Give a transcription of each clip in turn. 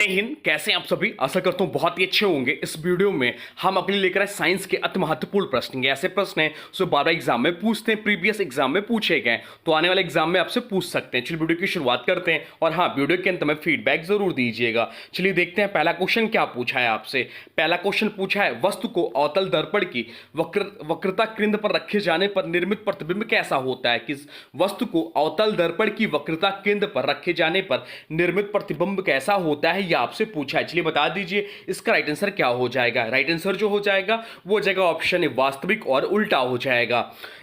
जय हिंद। कैसे हैं आप सभी? आशा करता हूं बहुत ही अच्छे होंगे। इस वीडियो में हम अपने लेकर आए साइंस के अति महत्वपूर्ण प्रश्न। ऐसे प्रश्न हैं जो 12 एग्जाम में पूछते हैं, प्रीवियस एग्जाम में पूछे गए, तो आने वाले एग्जाम में आपसे पूछ सकते हैं। चलिए वीडियो की शुरुआत करते हैं और हाँ, वीडियो के अंत में फीडबैक जरूर दीजिएगा। चलिए देखते हैं पहला क्वेश्चन क्या पूछा है आपसे। पहला क्वेश्चन पूछा है, वस्तु को अवतल दर्पण की वक्रता केंद्र पर रखे जाने पर निर्मित प्रतिबिंब कैसा होता है? किस वस्तु को अवतल दर्पण की वक्रता केंद्र पर रखे जाने पर निर्मित प्रतिबिंब कैसा होता है, यह आपसे पूछा है। चलिए बता दीजिए इसका राइट आंसर क्या हो जाएगा। राइट आंसर जो हो जाएगा वो हो जाएगा ऑप्शन ए, वास्तविक और उल्टा हो जाएगा।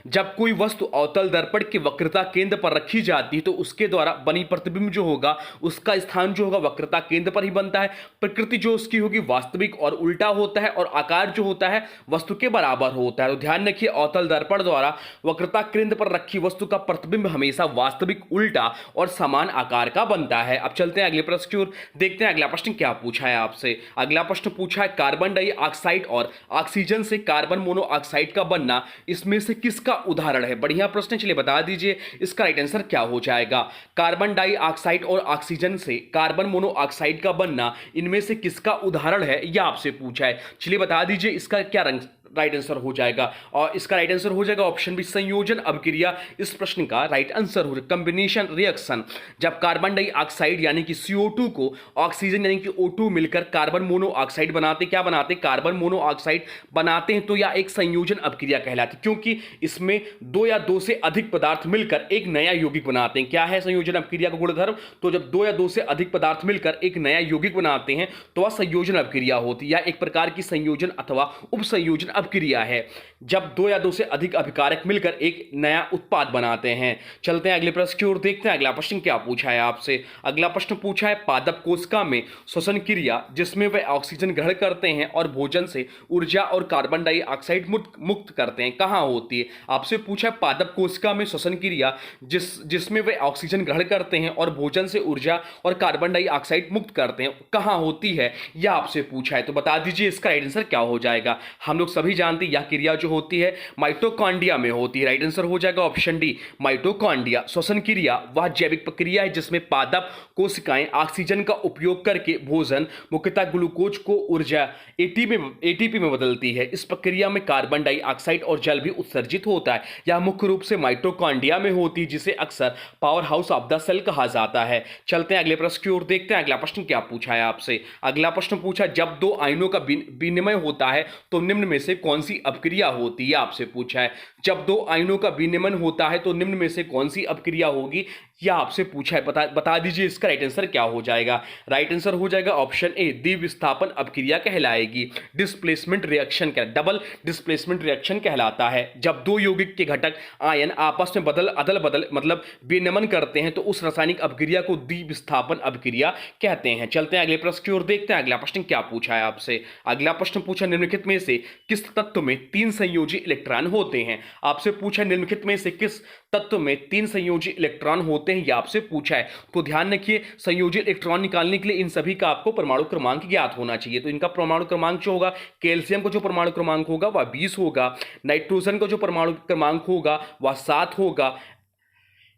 जब कोई वस्तु अवतल दर्पण की वक्रता केंद्र पर रखी जाती है तो उसके द्वारा बनी प्रतिबिंब जो होगा उसका स्थान जो होगा वक्रता केंद्र पर ही बनता है। प्रकृति जो उसकी होगी वास्तविक और उल्टा होता है और आकार जो होता है वस्तु के बराबर होता है। तो ध्यान रखिए, अवतल दर्पण द्वारा वक्रता केंद्र पर रखी वस्तु का प्रतिबिंब हमेशा वास्तविक, उल्टा और समान आकार का बनता है। अब चलते हैं अगले प्रश्न की ओर, देखते हैं अगला प्रश्न क्या पूछा है आपसे। अगला प्रश्न पूछा है, कार्बन डाइऑक्साइड और ऑक्सीजन से कार्बन मोनोऑक्साइड का बनना इसमें से किसका उदाहरण है? बढ़िया प्रश्न, चलिए बता दीजिए इसका राइट आंसर क्या हो जाएगा। कार्बन डाइऑक्साइड और ऑक्सीजन से कार्बन मोनोऑक्साइड का बनना इनमें से किसका उदाहरण है, यह आपसे पूछा है। चलिए बता दीजिए इसका क्या राइट आंसर हो जाएगा। और इसका राइट आंसर हो जाएगा ऑप्शन बी, संयोजन अभिक्रिया। इस प्रश्न का राइट आंसर हो जाएगा कॉम्बिनेशन रिएक्शन। जब कार्बन डाइऑक्साइड यानी कि CO2 को ऑक्सीजन यानी कि O2 मिलकर कार्बन मोनोऑक्साइड बनाते, क्या बनाते? कार्बन मोनोऑक्साइड बनाते हैं, तो यह एक संयोजन अभिक्रिया कहलाती, क्योंकि इसमें दो या दो से अधिक पदार्थ मिलकर एक नया यौगिक बनाते हैं। क्या है संयोजन अभिक्रिया का गुणधर्म? तो जब दो या दो से अधिक पदार्थ मिलकर एक नया यौगिक बनाते हैं तो वह संयोजन अभिक्रिया होती है। यह एक प्रकार की संयोजन अथवा उपसंयोजन अभिक्रिया है, जब दो या दो से अधिक अभिकारक मिलकर एक नया उत्पाद बनाते हैं। चलते हैं अगले प्रश्न की ओर, देखते हैं अगला प्रश्न क्या पूछा है आपसे। अगला प्रश्न पूछा है, पादप कोशिका में श्वसन क्रिया जिसमें वे ऑक्सीजन ग्रहण करते हैं और भोजन से ऊर्जा और कार्बन डाइऑक्साइड मुक्त करते हैं, कहां होती है? आपसे पूछा है पादप कोशिका में श्वसन क्रिया जिसमें वे ऑक्सीजन ग्रहण करते हैं और भोजन से ऊर्जा और कार्बन डाइऑक्साइड मुक्त करते हैं, कहां होती है, यह आपसे पूछा है। तो बता दीजिए इसका राइट आंसर क्या हो जाएगा। हम लोग सभी जानते हैं यह क्रिया जो होती है माइटोकॉन्ड्रिया में होती है। राइट आंसर हो जाएगा ऑप्शन डी, माइटोकॉन्ड्रिया। श्वसन क्रिया वह जैविक प्रक्रिया है जिसमें पादप कोशिकाएं ऑक्सीजन का उपयोग करके भोजन, मुख्यतः ग्लूकोज को ऊर्जा एटीपी में बदलती है। इस प्रक्रिया में कार्बन डाइऑक्साइड और जल भी उत्सर्जित होता है। यह मुख्य रूप से माइटोकॉन्ड्रिया में होती है, जिसे अक्सर power house of the cell कहा जाता है। चलते हैं अगले प्रश्न की ओर, देखते हैं अगला प्रश्न क्या पूछा है आपसे। अगला प्रश्न पूछा, जब दो आयनों का विनिमय होता है तो निम्न में से कौन सी अपक्रिया होती है? आपसे पूछा है जब दो आयनों का विनिमय होता है तो निम्न में से कौन सी अपक्रिया होगी, यह आपसे पूछा है। बता दीजिए इसका राइट आंसर क्या हो जाएगा। राइट आंसर हो जाएगा ऑप्शन ए, द्विविस्थापन अपक्रिया कहलाएगी। Displacement reaction double displacement reaction कहलाता है। जब दो यौगिक के घटक आयन आपस में अदल बदल मतलब विनिमय करते हैं तो उस रासायनिक अपक्रिया को द्विविस्थापन अपक्रिया कहते हैं। चलते हैं अगले प्रश्न की ओर, देखते हैं अगला प्रश्न क्या पूछा है आपसे। अगला प्रश्न पूछा, निम्नलिखित में से किस तत्व में 3 संयोजी इलेक्ट्रॉन होते हैं? आपसे पूछा निम्नलिखित में से किस तत्व में 3 संयोजी इलेक्ट्रॉन होते हैं, यह आपसे पूछा है। तो ध्यान रखिए, संयोजी इलेक्ट्रॉन निकालने के लिए इन सभी का आपको परमाणु क्रमांक ज्ञात होना चाहिए। तो इनका परमाणु क्रमांक जो होगा, कैल्शियम का जो परमाणु क्रमांक होगा वह 20 होगा, नाइट्रोजन का जो परमाणु क्रमांक होगा वह 7 होगा,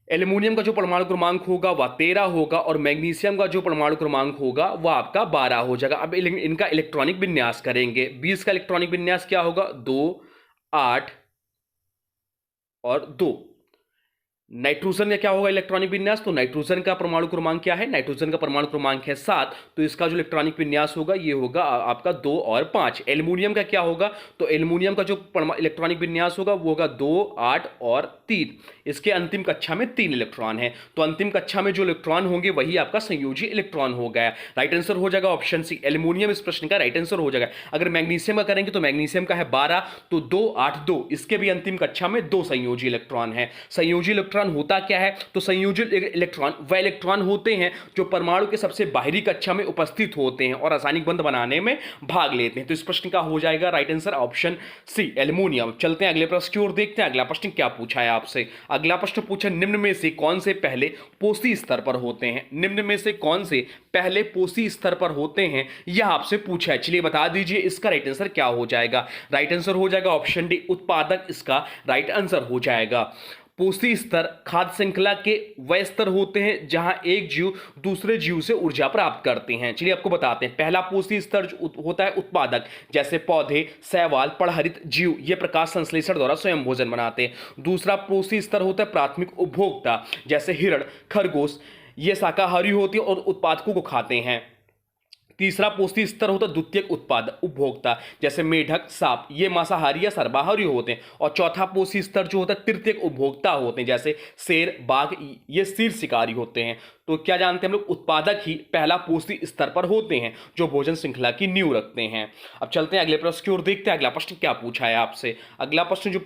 एल्युमिनियम का जो परमाणु क्रमांक होगा वह 13 होगा और मैग्नीशियम का जो परमाणु क्रमांक होगा वह आपका 12 हो जाएगा। अब इनका इलेक्ट्रॉनिक विन्यास करेंगे। 20 का इलेक्ट्रॉनिक विन्यास क्या होगा? 2, 8 और 2। नाइट्रोजन का क्या होगा इलेक्ट्रॉनिक विन्यास? तो नाइट्रोजन का परमाणु क्रमांक क्या है? नाइट्रोजन का परमाणु क्रमांक है 7, तो इसका जो इलेक्ट्रॉनिक विन्यास होगा ये होगा आपका 2 और 5। एल्युमिनियम का क्या होगा? तो एल्युमिनियम का जो इलेक्ट्रॉनिक विन्यास होगा वो होगा 2, 8 और 3। इसके अंतिम कक्षा में 3 इलेक्ट्रॉन है, तो अंतिम कक्षा में जो इलेक्ट्रॉन होंगे वही आपका संयोजी इलेक्ट्रॉन हो गया। राइट आंसर हो जाएगा ऑप्शन सी, एल्युमिनियम इस प्रश्न का राइट आंसर हो जाएगा। अगर मैग्नीशियम का करेंगे तो मैग्नीशियम का है 12, तो 2, 8, 2, इसके भी अंतिम कक्षा में 2 संयोजी इलेक्ट्रॉन है। संयोजी इलेक्ट्रॉन होता क्या है? तो संयोजी इलेक्ट्रॉन वह इलेक्ट्रॉन होते हैं जो परमाणु के सबसे बाहरी कक्षा में उपस्थित होते हैं और रासायनिक बंध बनाने में भाग लेते हैं। तो इस प्रश्न का हो जाएगा right answer option C, aluminium. चलते हैं अगले प्रश्न की ओर, देखते हैं अगला प्रश्न क्या पूछा है आपसे। अगला प्रश्न पूछा, निम्न में से कौन से पहले पोषी स्तर पर होते हैं? निम्न में से कौन से पहले पोषी स्तर पर होते हैं, यह आपसे पूछा है। चलिए बता दीजिए इसका राइट आंसर क्या हो जाएगा। राइट आंसर हो जाएगा ऑप्शन डी, उत्पादक इसका राइट आंसर हो जाएगा। पोषी स्तर खाद्य श्रृंखला के वह स्तर होते हैं जहां एक जीव दूसरे जीव से ऊर्जा प्राप्त करते हैं। चलिए आपको बताते हैं। पहला पोषी स्तर होता है उत्पादक, जैसे पौधे, शैवाल, पड़हरित जीव, ये प्रकाश संश्लेषण द्वारा स्वयं भोजन बनाते हैं। दूसरा पोषी स्तर होता है प्राथमिक उपभोक्ता, जैसे हिरण, खरगोश, ये शाकाहारी होते हैं और उत्पादकों को खाते हैं। तीसरा पोषी स्तर होता है द्वितीयक उत्पाद उपभोक्ता, जैसे मेढक, सांप, ये मांसाहारी या सर्वाहारी होते हैं। और चौथा पोषी स्तर जो होता है तृतीयक उपभोक्ता होते हैं, जैसे शेर, बाघ, ये शीर शिकारी होते हैं। तो क्या जानते हैं हम लोग, उत्पादक ही पहला पोषी स्तर पर होते हैं जो भोजन श्रृंखला की नींव रखते हैं। अब चलते हैं अगले प्रश्न की ओर, देखते हैं अगला प्रश्न क्या पूछा है आपसे। अगला प्रश्न जो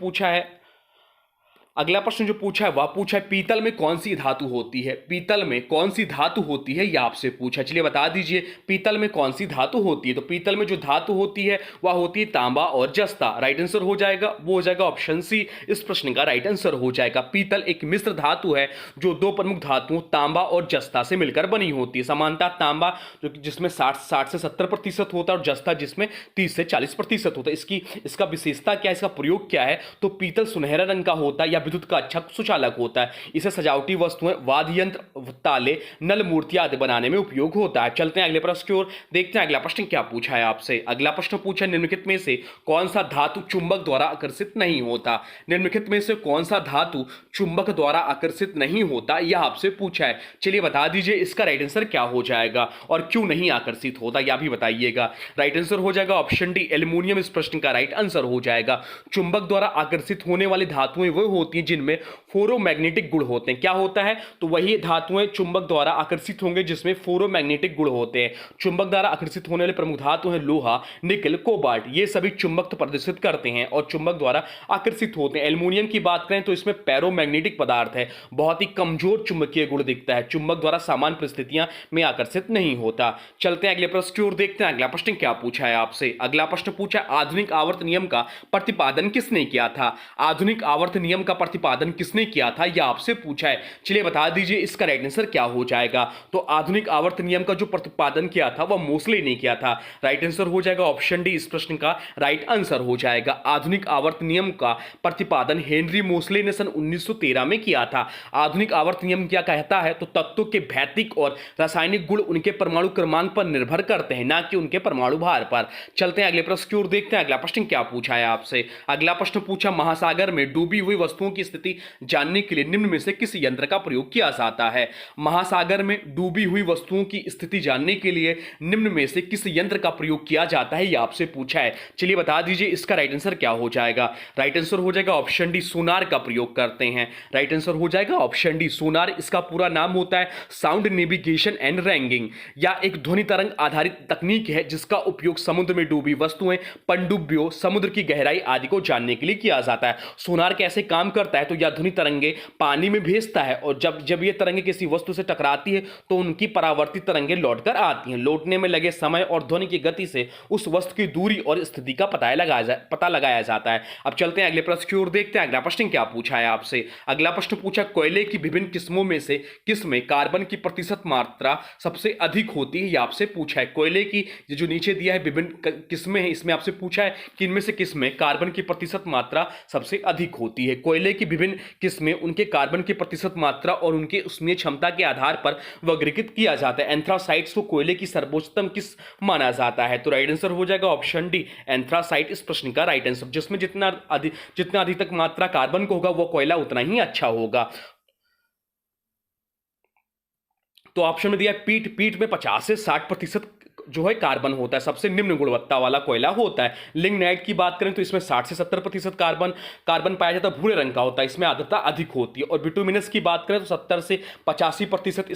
पूछा है वह पूछा है पीतल में कौन सी धातु होती है। पीतल में कौन सी धातु होती है यह आपसे पूछा है। चलिए बता दीजिए पीतल में कौन सी धातु होती है। तो पीतल में जो धातु होती है वह होती है तांबा और जस्ता। राइट आंसर हो जाएगा, वो हो जाएगा ऑप्शन सी, इस प्रश्न का राइट आंसर हो जाएगा। पीतल एक मिश्र धातु है जो दो प्रमुख धातुओं तांबा और जस्ता से मिलकर बनी होती है। समानता तांबा जो जिसमें 60 से 70% होता है और जस्ता जिसमें 30 से 40% होता है। इसका विशेषता क्या है, इसका प्रयोग क्या है। तो पीतल सुनहरा रंग का होता है या विद्युत का अच्छा सुचालक होता है। इसे सजावटी वस्तुएं, वाद्य यंत्र, ताले, नल, मूर्तियां आदि बनाने में उपयोग होता है। चलते हैं अगले प्रश्न की ओर, देखते हैं अगला प्रश्न क्या पूछा है आपसे। अगला प्रश्न पूछा निम्नलिखित में से कौन सा धातु चुंबक द्वारा आकर्षित नहीं होता। निम्नलिखित में से कौन सा धातु चुंबक द्वारा आकर्षित नहीं होता यह आपसे पूछा है। चलिए बता दीजिए इसका राइट आंसर क्या हो जाएगा और क्यों नहीं आकर्षित होता यह भी बताइएगा। राइट आंसर हो जाएगा ऑप्शन डी, एल्युमिनियम, इस प्रश्न का राइट आंसर हो जाएगा। चुंबक द्वारा आकर्षित होने वाली धातुएं वो होती हैं जिनमें फोरोमैग्नेटिक गुण होते हैं। क्या होता है, तो वही धातुएं चुंबक द्वारा आकर्षित होंगे जिसमें फोरोमैग्नेटिक गुण होते हैं। चुंबक द्वारा आकर्षित होने वाले प्रमुख धातु हैं लोहा, निकल, कोबाल्ट, ये सभी चुंबक प्रदर्शित करते हैं और चुंबक द्वारा आकर्षित होते हैं। एल्युमिनियम की बात करें तो इसमें पैरोमैग्नेटिक पदार्थ है, बहुत ही कमजोर चुंबकीय गुण दिखता है, चुंबक द्वारा सामान्य परिस्थितियां में आकर्षित नहीं होता। चलते हैं अगले प्रश्न की ओर, देखते हैं अगला प्रश्न क्या पूछा है आपसे। अगला प्रश्न पूछा है आधुनिक आवर्त नियम का प्रतिपादन किसने किया था। आधुनिक आवर्त नियम का प्रतिपादन किसने किया था यह आपसे पूछा है। चलिए बता दीजिए इसका राइट आंसर क्या हो जाएगा। तो आधुनिक आवर्त नियम का जो प्रतिपादन किया था वह मोसले ने किया था। राइट आंसर हो जाएगा ऑप्शन डी, इस प्रश्न का राइट आंसर हो जाएगा। आधुनिक आवर्त नियम का प्रतिपादन हेनरी मोसले ने सन 1913 में किया था। आधुनिक आवर्त नियम क्या कहता है, तो तत्वों के भौतिक और रासायनिक गुण उनके परमाणु क्रमांक पर निर्भर करते हैं, ना कि उनके परमाणु भार पर। चलते हैं अगले प्रश्न की ओर, देखते हैं अगला प्रश्न क्या पूछा है आपसे। अगला प्रश्न पूछा महासागर में डूबी हुई वस्तुओं की स्थिति जानने के लिए निम्न में से किस यंत्र का प्रयोग किया जाता है। महासागर में डूबी हुई वस्तुओं की स्थिति जानने के लिए निम्न में से किस यंत्र का प्रयोग किया जाता है यह आपसे पूछा है। चलिए बता दीजिए इसका राइट आंसर क्या हो जाएगा। राइट आंसर हो जाएगा ऑप्शन डी, सोनार का प्रयोग करते हैं। राइट आंसर हो जाएगा ऑप्शन डी, सोनार। इसका पूरा नाम होता है साउंड नेविगेशन एंड रैंगिंग, या एक ध्वनि तरंग आधारित तकनीक है जिसका उपयोग समुद्र में डूबी वस्तुएं, पनडुब्बियों, समुद्र की गहराई आदि को जानने के लिए किया जाता है। सोनार कैसे काम करता है, तो यह ध्वनि तरंगे पानी में भेजता है और जब ये तरंगे किसी वस्तु से टकराती है तो उनकी परावर्तित तरंगे लौटकर आती हैं। लौटने में लगे समय और ध्वनि की गति से उस वस्तु की दूरी और स्थिति का पता लगाया जाता है। अब चलते हैं अगले प्रश्न की ओर, देखते हैं अगला प्रश्न क्या पूछा है आपसे। अगला प्रश्न पूछा कोयले की विभिन्न किस्मों में से किस में कार्बन की प्रतिशत मात्रा सबसे अधिक होती है, यह आपसे पूछा है। कोयले की जो नीचे दिया है विभिन्न किस्में हैं, इसमें आपसे पूछा है कि इनमें से किस में कार्बन की प्रतिशत मात्रा सबसे अधिक होती है। कोयले की विभिन्न किस्में उनके कार्बन की प्रतिशत मात्रा और उनके उसमें क्षमता के आधार पर वर्गीकृत किया जाता है। एंथ्रासाइट्स को कोयले की सर्वोच्चतम किस माना जाता है, तो राइट आंसर हो जाएगा ऑप्शन डी, एंथ्रासाइट, इस प्रश्न का राइट आंसर। जिसमें जितना अधिक तक मात्रा कार्बन को होगा वो कोयला उतना ही अच्छा होगा। तो ऑप्शन में दिया पीट में 50 से 60% जो है कार्बन होता है, सबसे निम्न गुणवत्ता वाला कोयला होता है। लिग्नाइट की बात करें तो इसमें 60 से 70% कार्बन पाया जाता है, भूरे रंग का होता है, इसमें आर्द्रता अधिक होती है। और बिटुमिनस की बात करें तो 70 से 85%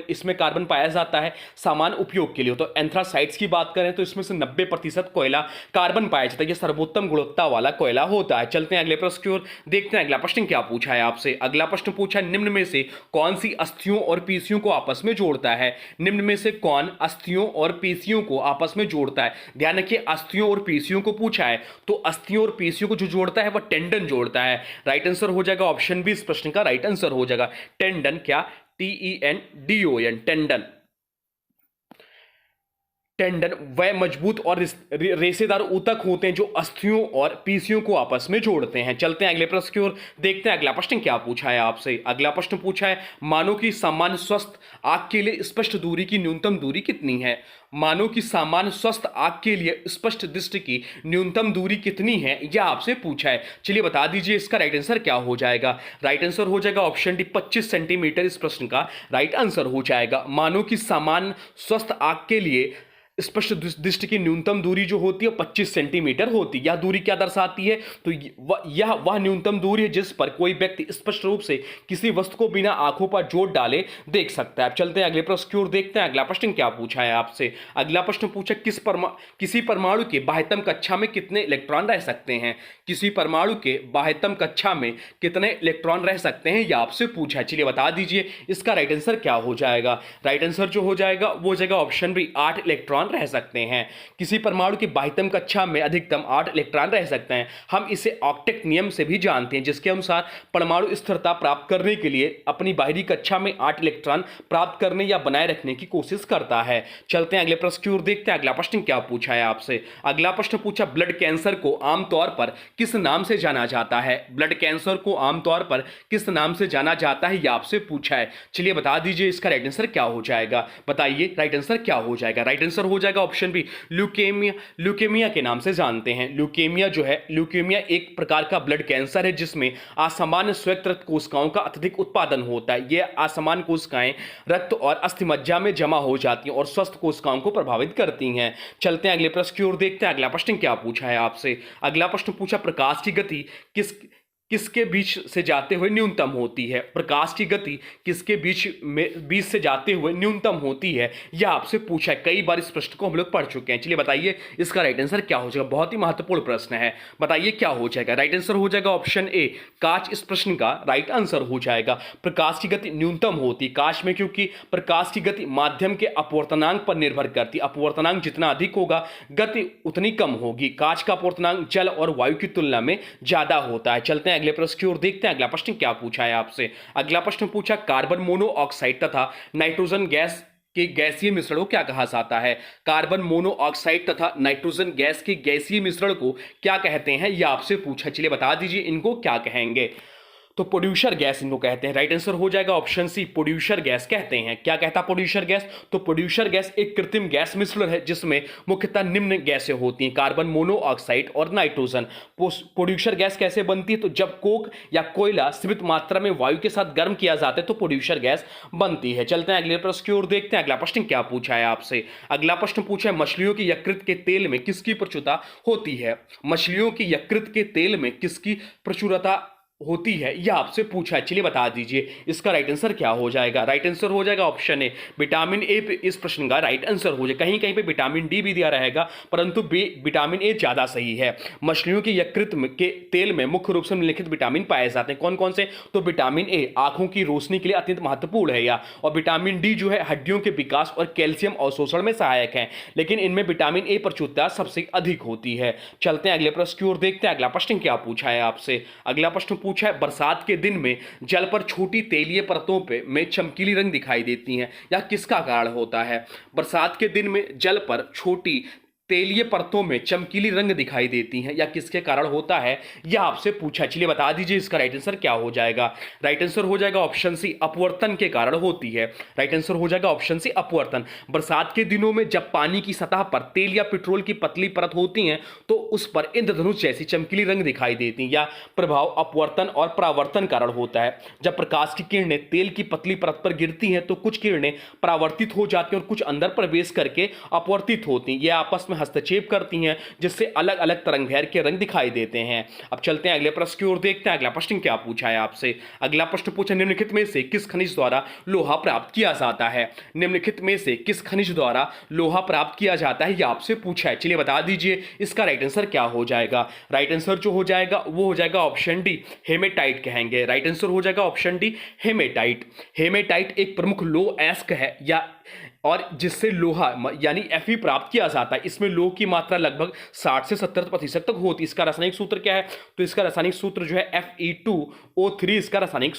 इसमें कार्बन पाया जाता है सामान्य उपयोग के लिए। तो एंथ्रासाइट्स की बात करें तो इसमें से 90% कोयला कार्बन पाया जाता है, यह सर्वोत्तम गुणवत्ता वाला कोयला होता है। चलते हैं अगले प्रश्न की ओर, देखते हैं अगला प्रश्न क्या पूछा है आपसे। अगला प्रश्न पूछा निम्न में से कौन सी अस्थियों और पेशियों को आपस में जोड़ता है। निम्न में से कौन अस्थियों और पेशियों को आपस में जोड़ता है। ध्यान रखिए अस्थियों और पेशियों को पूछा है, तो अस्थियों और पेशियों को जो जोड़ता है वह टेंडन जोड़ता है। राइट आंसर हो जाएगा ऑप्शन बी, इस प्रश्न का राइट आंसर हो जाएगा टेंडन। क्या, TENDON, टेंडन। टेंडन वह मजबूत और रेशेदार ऊतक होते हैं जो अस्थियों और पीसियों को आपस में जोड़ते हैं। चलते हैं अगले प्रश्न की ओर, देखते हैं अगला प्रश्न क्या पूछा है आपसे। अगला प्रश्न पूछा है, मानव की सामान्य स्वस्थ आंख के लिए स्पष्ट दूरी की न्यूनतम दूरी कितनी है? मानव की सामान्य स्वस्थ आंख के लिए स्पष्ट दृष्टि की न्यूनतम दूरी कितनी है, यह आपसे पूछा है। चलिए बता दीजिए इसका राइट आंसर क्या हो जाएगा। राइट आंसर हो जाएगा ऑप्शन डी 25 सेंटीमीटर। इस प्रश्न का राइट आंसर हो जाएगा। मानव की सामान्य स्वस्थ आंख के लिए स्पष्ट दृष्टि की न्यूनतम दूरी जो होती है 25 सेंटीमीटर होती है। यह दूरी क्या दर्शाती है? तो यह वह न्यूनतम दूरी है जिस पर कोई व्यक्ति स्पष्ट रूप से किसी वस्तु को बिना आंखों पर जोर डाले देख सकता है। अब चलते हैं अगले प्रश्न की ओर, देखते हैं अगला प्रश्न क्या पूछा है आपसे। अगला प्रश्न पूछा, किसी परमाणु के बाह्यतम कक्षा में कितने इलेक्ट्रॉन रह सकते हैं? किसी परमाणु के बाह्यतम कक्षा में कितने इलेक्ट्रॉन रह सकते हैं, यह आपसे पूछा है। चलिए बता दीजिए इसका राइट आंसर क्या हो जाएगा। राइट आंसर जो हो जाएगा वो हो जाएगा ऑप्शन बी 8 इलेक्ट्रॉन रह सकते हैं। किसी परमाणु की बाह्यतम कक्षा में अधिकतम 8 इलेक्ट्रॉन रह सकते हैं। हम इसे ऑक्टेट नियम से भी जानते हैं, जिसके अनुसार परमाणु स्थिरता प्राप्त करने के लिए अपनी बाहरी कक्षा में 8 इलेक्ट्रॉन प्राप्त करने या बनाए रखने की कोशिश करता है। चलते हैं अगले प्रश्न की ओर, देखते हैं अगला प्रश्न क्या पूछा है आपसे। अगला प्रश्न पूछा, ब्लड कैंसर को आमतौर पर किस नाम से जाना जाता है? ब्लड कैंसर को आमतौर पर किस नाम से जाना जाता है, यह आपसे पूछा है। चलिए बता दीजिए इसका राइट आंसर क्या हो जाएगा। बताइए राइट आंसर क्या हो जाएगा। राइट आंसर हो जाएगा ऑप्शन बी ल्यूकेमिया। ल्यूकेमिया के नाम से जानते हैं। ल्यूकेमिया जो है, ल्यूकेमिया एक प्रकार का ब्लड कैंसर है जिसमें असामान्य श्वेत रक्त कोशिकाओं का अत्यधिक उत्पादन होता है। यह असामान्य कोशिकाएं रक्त और अस्थिमज्जा में जमा हो जाती हैं और स्वस्थ कोशिकाओं को प्रभावित करती हैं। चलते हैं अगले प्रश्न की ओर, देखते हैं अगला प्रश्न क्या पूछा है आपसे। अगला प्रश्न पूछा, प्रकाश की गति किसके बीच से जाते हुए न्यूनतम होती है? प्रकाश की गति किसके बीच से जाते हुए न्यूनतम होती है, यह आपसे पूछा है। कई बार इस प्रश्न को हम लोग पढ़ चुके हैं। चलिए बताइए इसका राइट आंसर क्या हो जाएगा। बहुत ही महत्वपूर्ण प्रश्न है, बताइए क्या हो जाएगा। राइट आंसर हो जाएगा ऑप्शन ए कांच। इस प्रश्न का राइट आंसर हो जाएगा प्रकाश की गति न्यूनतम होती कांच में, क्योंकि प्रकाश की गति माध्यम के अपवर्तनांक पर निर्भर करती। अपवर्तनांक जितना अधिक होगा गति उतनी कम होगी। कांच का अपवर्तनांक जल और वायु की तुलना में ज्यादा होता है। चलते हैं अगले प्रश्न की ओर, देखते हैं अगला प्रश्न क्या पूछा है आपसे। अगला प्रश्न पूछा, कार्बन मोनोऑक्साइड तथा नाइट्रोजन गैस के गैसीय मिश्रण को क्या कहा जाता है? कार्बन मोनोऑक्साइड तथा नाइट्रोजन गैस के गैसीय मिश्रण को क्या कहते हैं, यह आपसे पूछा। चलिए बता दीजिए इनको क्या कहेंगे। तो प्रोड्यूसर गैस इनको कहते हैं। राइट आंसर हो जाएगा ऑप्शन सी प्रोड्यूसर गैस कहते हैं। क्या कहता प्रोड्यूसर गैस? तो प्रोड्यूसर गैस एक कृत्रिम गैस मिश्रण है जिसमें मुख्यतः निम्न गैसें होती हैं, कार्बन मोनोऑक्साइड और नाइट्रोजन। प्रोड्यूसर गैस कैसे बनती है? तो जब कोक या कोयला सीमित मात्रा में वायु के साथ गर्म किया जाता है तो प्रोड्यूसर गैस बनती है। चलते हैं अगले प्रश्न की ओर, देखते हैं अगला प्रश्न क्या पूछा है आपसे। अगला प्रश्न पूछा है, मछलियों की यकृत के तेल में किसकी प्रचुरता होती है? मछलियों की यकृत के तेल में किसकी प्रचुरता होती है, यह आपसे पूछा है। चलिए बता दीजिए इसका राइट आंसर क्या हो जाएगा। राइट आंसर हो जाएगा ऑप्शन ए विटामिन ए। इस प्रश्न का राइट आंसर हो जाएगा। कहीं कहीं पे विटामिन डी भी दिया रहेगा, परंतु विटामिन ए ज्यादा सही है। मछलियों के यकृत के तेल में मुख्य रूप से निम्नलिखित विटामिन पाए जाते हैं। कौन कौन से? तो विटामिन ए आंखों की रोशनी के लिए अत्यंत महत्वपूर्ण है, और विटामिन डी जो है हड्डियों के विकास और कैल्शियम अवशोषण में सहायक है, लेकिन इनमें विटामिन ए प्रचुरता सबसे अधिक होती है। चलते हैं अगले प्रश्न की ओर, देखते हैं अगला प्रश्न क्या पूछा है आपसे। अगला प्रश्न पूछा है, बरसात के दिन में जल पर छोटी तेलीय परतों पे में चमकीली रंग दिखाई देती हैं, या किसका कारण होता है? बरसात के दिन में जल पर छोटी तेलीय परतों में चमकीली रंग दिखाई देती हैं, या किसके कारण होता है, यह आपसे पूछा। चलिए बता दीजिए इसका राइट आंसर क्या हो जाएगा। राइट आंसर हो जाएगा ऑप्शन सी अपवर्तन के कारण होती है। राइट आंसर हो जाएगा ऑप्शन सी अपवर्तन। बरसात के दिनों में जब पानी की सतह पर तेल या पेट्रोल की पतली परत होती है तो उस पर इंद्रधनुष जैसी चमकीली रंग दिखाई देती है। यह प्रभाव अपवर्तन और परावर्तन कारण होता है। जब प्रकाश की किरणें तेल की पतली परत पर गिरती हैं तो कुछ किरणें परावर्तित हो जाती हैं और कुछ अंदर प्रवेश करके अपवर्तित होती हैं। यह आपस में हस्तक्षेप करती हैं, जिससे अलग अलग तरंगदैर्घ्य के रंग दिखाई देते हैं। अब चलते हैं अगले प्रश्न की ओर, देखते हैं अगला प्रश्न क्या पूछा है आपसे। अगला प्रश्न पूछा, निम्नलिखित में से किस खनिज द्वारा लोहा प्राप्त किया जाता है? निम्नलिखित में से किस खनिज द्वारा लोहा प्राप्त किया जाता है, यह आपसे पूछा है। चलिए बता दीजिए इसका राइट आंसर क्या हो जाएगा। राइट आंसर जो हो जाएगा वो हो जाएगा ऑप्शन डी हेमेटाइट कहेंगे। राइट आंसर हो जाएगा ऑप्शन डी हेमेटाइट। हेमेटाइट एक प्रमुख लो एस्क है, या और जिससे लोहा यानी Fe प्राप्त किया जाता है। इसमें लोह की मात्रा लगभग 60 से 70% तक होती है। इसका रासायनिक सूत्र क्या है? तो इसका रासायनिक सूत्र जो है Fe2O3 इसका रासायनिक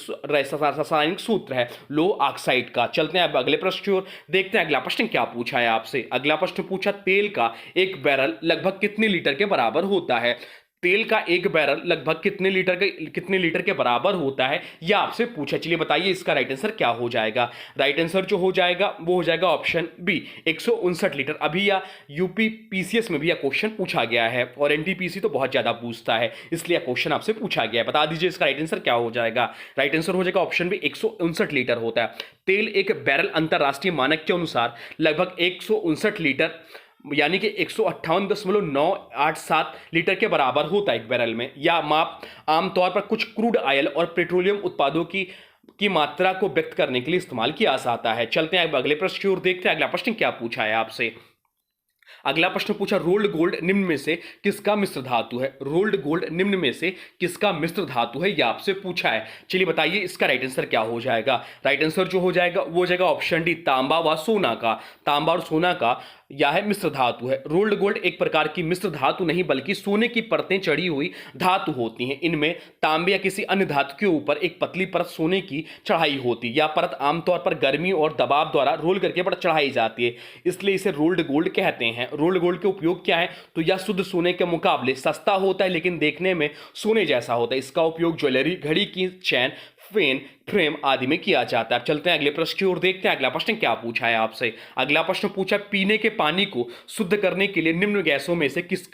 सूत्र है लोह ऑक्साइड का। चलते हैं अब अगले प्रश्न की ओर, देखते हैं अगला प्रश्न क्या पूछा है आपसे। अगला प्रश्न पूछा तेल का एक बैरल लगभग कितने लीटर के बराबर होता है? तेल का एक बैरल लगभग कितने लीटर के बराबर होता है, यह आपसे पूछा। चलिए बताइए इसका राइट आंसर क्या हो जाएगा। राइट आंसर जो हो जाएगा वो हो जाएगा ऑप्शन बी 159 लीटर। अभी या यूपी पीसीएस में भी यह क्वेश्चन पूछा गया है और एनटीपीसी तो बहुत ज्यादा पूछता है, इसलिए क्वेश्चन आपसे पूछा गया है। बता दीजिए इसका राइट आंसर क्या हो जाएगा। राइट आंसर हो जाएगा ऑप्शन बी 159 लीटर होता है। तेल एक बैरल अंतरराष्ट्रीय मानक के अनुसार लगभग 159 लीटर यानी कि 158.987 लीटर के बराबर होता है एक बैरल में। या माप आमतौर पर कुछ क्रूड ऑयल और पेट्रोलियम उत्पादों की मात्रा को व्यक्त करने के लिए इस्तेमाल किया जाता है। चलते हैं अब अगले प्रश्न की ओर, देखते हैं अगला प्रश्न क्या पूछा है आपसे। अगला प्रश्न पूछा रोल्ड गोल्ड निम्न में से किसका मिश्र धातु है? रोल्ड गोल्ड निम्न में से किसका मिश्र धातु है, यह आपसे पूछा है। चलिए बताइए इसका राइट आंसर क्या हो जाएगा। राइट आंसर जो हो जाएगा वो हो जाएगा ऑप्शन डी तांबा व सोना का। तांबा और सोना का यह है मिश्र धातु है। रोल्ड गोल्ड एक प्रकार की मिश्र धातु नहीं बल्कि सोने की परतें चढ़ी हुई धातु होती हैं। इनमें तांबे या किसी अन्य धातु के ऊपर एक पतली परत सोने की चढ़ाई होती है। यह परत आमतौर पर गर्मी और दबाव द्वारा रोल करके पर चढ़ाई जाती है, इसलिए इसे रोल्ड गोल्ड कहते हैं। रोल्ड गोल्ड के उपयोग क्या है? तो यह शुद्ध सोने के मुकाबले सस्ता होता है लेकिन देखने में सोने जैसा होता है। इसका उपयोग ज्वेलरी, घड़ी की चैन, फेन, फ्रेम आदि में किया जाता है। अब चलते हैं अगले प्रश्न की ओर, देखते हैं अगला प्रश्न क्या पूछा है आपसे। अगला प्रश्न पूछा पीने के पानी को शुद्ध करने के लिए निम्न गैसों में से किसे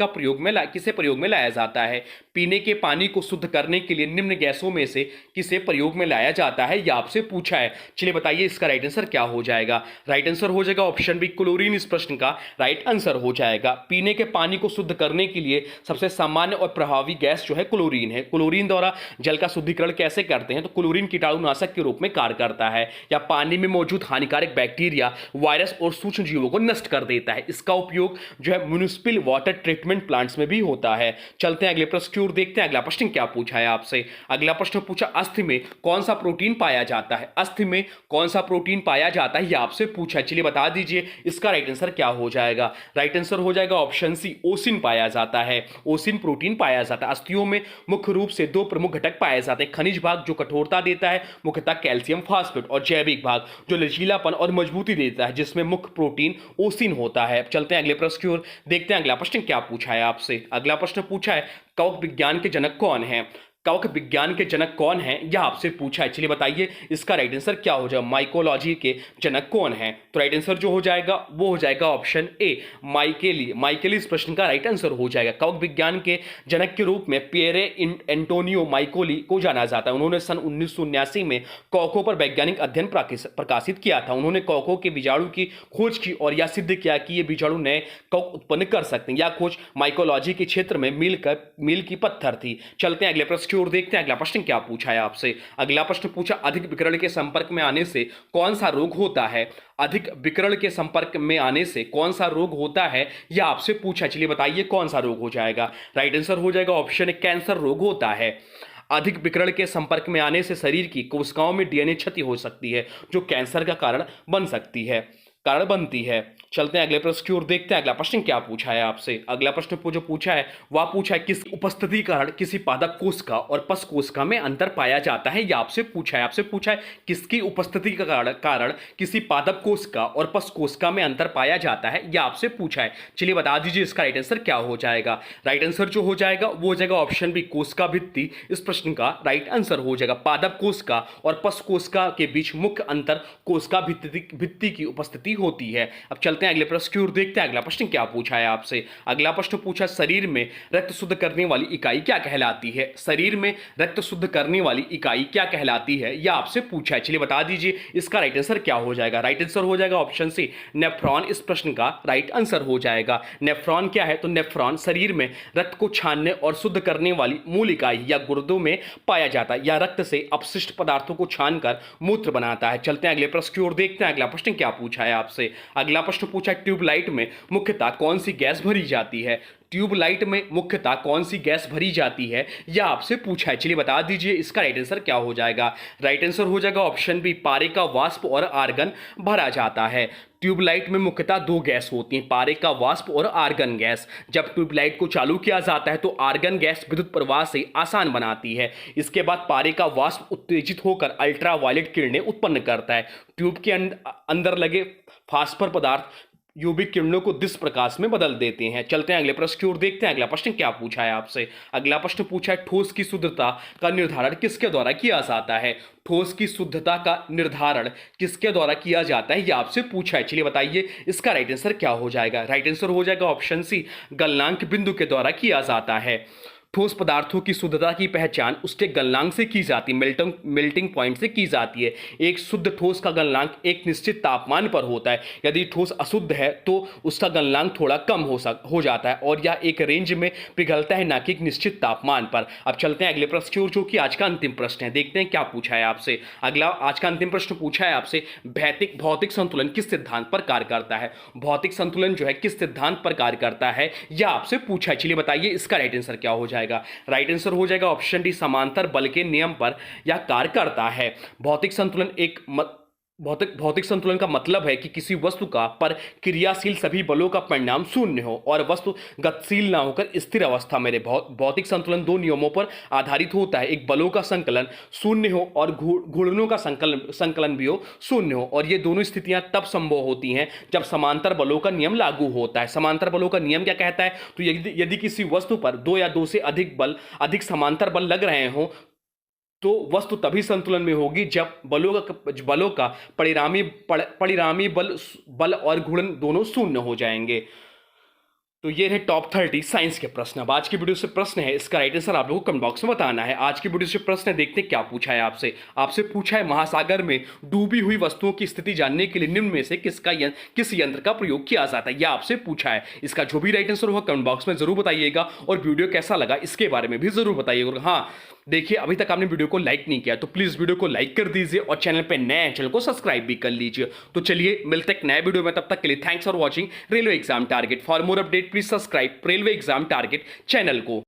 प्रयोग में लाया जाता है? पीने के पानी को शुद्ध करने के लिए निम्न गैसों में से किसे प्रयोग में लाया जाता है, यह आपसे पूछा है। चलिए बताइए इसका राइट आंसर क्या हो जाएगा। राइट आंसर हो जाएगा ऑप्शन बी क्लोरीन इस प्रश्न का राइट आंसर हो जाएगा। पीने के पानी को शुद्ध करने के लिए सबसे सामान्य और प्रभावी गैस जो है क्लोरीन है। क्लोरीन द्वारा जल का शुद्धिकरण कैसे करते हैं? तो क्लोरीन कीटाणुनाशक के रूप में कार्य करता है या पानी में मौजूद हानिकारक बैक्टीरिया, वायरस और सूक्ष्म जीवों को नष्ट कर देता है। इसका उपयोग जो है म्युनिसिपल वाटर ट्रीटमेंट प्लांट्स में भी होता है। चलते हैं अगले प्रश्न की ओर, देखते हैं अगला प्रश्न क्या पूछा है आपसे। अगला प्रश्न पूछा अस्थि में कौन सा प्रोटीन पाया जाता है? अस्थि में कौन सा प्रोटीन पाया जाता है, यह आपसे पूछा है। चलिए बता दीजिए इसका राइट आंसर क्या हो जाएगा। राइट आंसर हो जाएगा ऑप्शन सी ओसिन पाया जाता है। ओसिन प्रोटीन पाया जाता है। अस्थियों में मुख्य रूप से दो प्रमुख घटक पाए जाते हैं। खनिज भाग जो कठोरता देता है मुख्यतः कैल्शियम फास्फेट, और जैविक भाग जो लचीलापन और मजबूती देता है जिसमें मुख्य प्रोटीन ओसिन होता है। चलते हैं अगले प्रश्न की ओर, देखते हैं अगला प्रश्न क्या पूछा है आपसे। अगला प्रश्न पूछा है कवक विज्ञान के जनक कौन है? कवक विज्ञान के जनक कौन है, यह आपसे पूछा है। चलिए बताइए इसका राइट आंसर क्या हो जाएगा। माइकोलॉजी के जनक कौन है? तो राइट आंसर जो हो जाएगा वो हो जाएगा ऑप्शन ए माइकेली। माइकेली इस प्रश्न का राइट आंसर हो जाएगा। कवक विज्ञान के जनक के रूप में पियरे एंटोनियो माइकोली को जाना जाता है। उन्होंने सन 1979 में कवकों पर वैज्ञानिक अध्ययन प्रकाशित किया था। उन्होंने कवकों के बीजाणु की खोज की और यह सिद्ध किया कि ये बीजाणु नए कवक उत्पन्न कर सकते हैं। यह खोज माइकोलॉजी के क्षेत्र में मील की पत्थर थी। चलते हैं अगले प्रश्न की ओर, देखते हैं अगला प्रश्न क्या पूछा है आपसे। अगला प्रश्न पूछा अधिक विकिरण के संपर्क में आने से कौन सा रोग होता है? अधिक विकिरण के संपर्क में आने से कौन सा रोग होता है, यह आपसे पूछा। चलिए बताइए कौन सा रोग हो जाएगा। राइट आंसर हो जाएगा ऑप्शन ए कैंसर रोग होता है। अधिक विकिरण के संपर्क में आने से शरीर की कोशिकाओं में डीएनए क्षति हो सकती है जो कैंसर का कारण बनती है। चलते हैं अगले प्रश्न की ओर, देखते हैं अगला प्रश्न क्या पूछा है आपसे। अगला प्रश्न जो पूछा है वह पूछा है किस उपस्थिति के कारण किसी पादप कोशिका और पश कोशिका में अंतर पाया जाता है, यह आपसे पूछा है। आपसे पूछा है किसकी उपस्थिति के कारण किसी पादप कोशिका और पश कोशिका में अंतर पाया जाता है, यह आपसे पूछा है। चलिए बता दीजिए इसका राइट आंसर क्या हो जाएगा। राइट आंसर जो हो जाएगा वो हो जाएगा ऑप्शन बी कोशिका भित्ति इस प्रश्न का राइट आंसर हो जाएगा। पादप कोशिका और पश कोशिका के बीच मुख्य अंतर कोशिका भित्ति की उपस्थिति होती है। अब चलते हैं अगले प्रश्न की ओर, देखते हैं अगला प्रश्न क्या पूछा है आपसे। अगला प्रश्न पूछा शरीर में रक्त शुद्ध करने वाली इकाई क्या कहलाती है? शरीर में रक्त शुद्ध करने वाली इकाई क्या कहलाती है, यह आपसे पूछा है। चलिए बता दीजिए इसका राइट आंसर क्या हो जाएगा। राइट आंसर हो जाएगा ऑप्शन सी नेफ्रॉन इस प्रश्न का राइट आंसर हो जाएगा। नेफ्रॉन क्या है? तो नेफ्रॉन शरीर में रक्त को छानने और शुद्ध करने वाली मूल इकाई या गुर्दों में पाया जाता है। यह रक्त से अपशिष्ट पदार्थों को छानकर मूत्र बनाता है। चलते हैं अगले प्रश्न की ओर, देखते हैं अगला प्रश्न क्या पूछा है आपसे। अगला प्रश्न पूछा ट्यूबलाइट में मुख्यतः कौन सी गैस भरी जाती है? ट्यूबलाइट में मुख्यतः कौन सी गैस भरी जाती है, यह आपसे पूछा है। चलिए बता दीजिए इसका राइट आंसर क्या हो जाएगा। राइट आंसर हो जाएगा ऑप्शन बी, पारे का वाष्प और आर्गन भरा जाता है। ट्यूबलाइट में मुख्यतः दो गैस होती हैं, पारे का वाष्प और आर्गन गैस। जब ट्यूबलाइट को चालू किया जाता है तो आर्गन गैस विद्युत प्रवाह से आसान बनाती है। इसके बाद पारे का वाष्प उत्तेजित होकर अल्ट्रावायलेट किरणें उत्पन्न करता है। ट्यूब के अंदर लगे फास्फर पदार्थ यूवी किरणों को दिस प्रकाश में बदल देते हैं। चलते हैं अगले प्रश्न की ओर, देखते हैं अगला प्रश्न क्या पूछा है आपसे। अगला प्रश्न पूछा है, ठोस की शुद्धता का निर्धारण किसके द्वारा किया जाता है। ठोस की शुद्धता का निर्धारण किसके द्वारा किया जाता है, यह आपसे पूछा है। चलिए बताइए इसका राइट आंसर क्या हो जाएगा। राइट आंसर हो जाएगा ऑप्शन सी, गलनांक बिंदु के द्वारा किया जाता है। ठोस पदार्थों की शुद्धता की पहचान उसके गलनांक से की जाती है, मेल्टिंग पॉइंट से की जाती है। एक शुद्ध ठोस का गलनांक एक निश्चित तापमान पर होता है। यदि ठोस अशुद्ध है तो उसका गलनांक थोड़ा कम हो जाता है और यह एक रेंज में पिघलता है, ना कि एक निश्चित तापमान पर। अब चलते हैं अगले प्रश्न की ओर, जो कि आज का अंतिम प्रश्न है। देखते हैं क्या पूछा है आपसे। अगला आज का अंतिम प्रश्न पूछा है आपसे, भौतिक संतुलन किस सिद्धांत पर कार्य करता है। भौतिक संतुलन जो है किस सिद्धांत पर कार्य करता है, यह आपसे पूछा है। चलिए बताइए इसका राइट आंसर क्या हो जाएगा। राइट आंसर हो जाएगा ऑप्शन डी, समांतर बल के नियम पर यह कार्य करता है। भौतिक संतुलन का मतलब है कि किसी वस्तु का पर क्रियाशील सभी बलों का परिणाम शून्य हो और वस्तु गतिशील ना होकर स्थिर अवस्था में रहे। भौतिक संतुलन दो नियमों पर आधारित होता है, एक बलों का संकलन शून्य हो और घूर्णनों का संकलन भी हो शून्य हो। और ये दोनों स्थितियां तब संभव होती हैं जब समांतर बलों का नियम लागू होता है। समांतर बलों का नियम क्या कहता है, तो यदि किसी वस्तु पर दो या दो से अधिक समांतर बल लग रहे हों तो वस्तु तभी संतुलन में होगी जब बलों का परिणामी बल और घूर्णन दोनों शून्य हो जाएंगे। तो ये है टॉप 30 साइंस के प्रश्न। अब आज की वीडियो से प्रश्न है, इसका राइट आंसर आप लोगों को कमेंट बॉक्स में बताना है। आज की वीडियो से प्रश्न है, देखते हैं क्या पूछा है आपसे पूछा है, महासागर में डूबी हुई वस्तुओं की स्थिति जानने के लिए निम्न में से किस यंत्र का प्रयोग किया जाता है, यह आपसे पूछा है। इसका जो भी राइट आंसर होगा कमेंट बॉक्स में जरूर बताइएगा और वीडियो कैसा लगा इसके बारे में भी जरूर बताइएगा। और हाँ देखिए, अभी तक आपने वीडियो को लाइक नहीं किया तो प्लीज वीडियो को लाइक कर दीजिए और चैनल पे नए हैं, चैनल को सब्सक्राइब भी कर लीजिए। तो चलिए मिलते हैं नए वीडियो में, तब तक के लिए thanks for watching railway exam target. For more update please subscribe railway exam target channel को।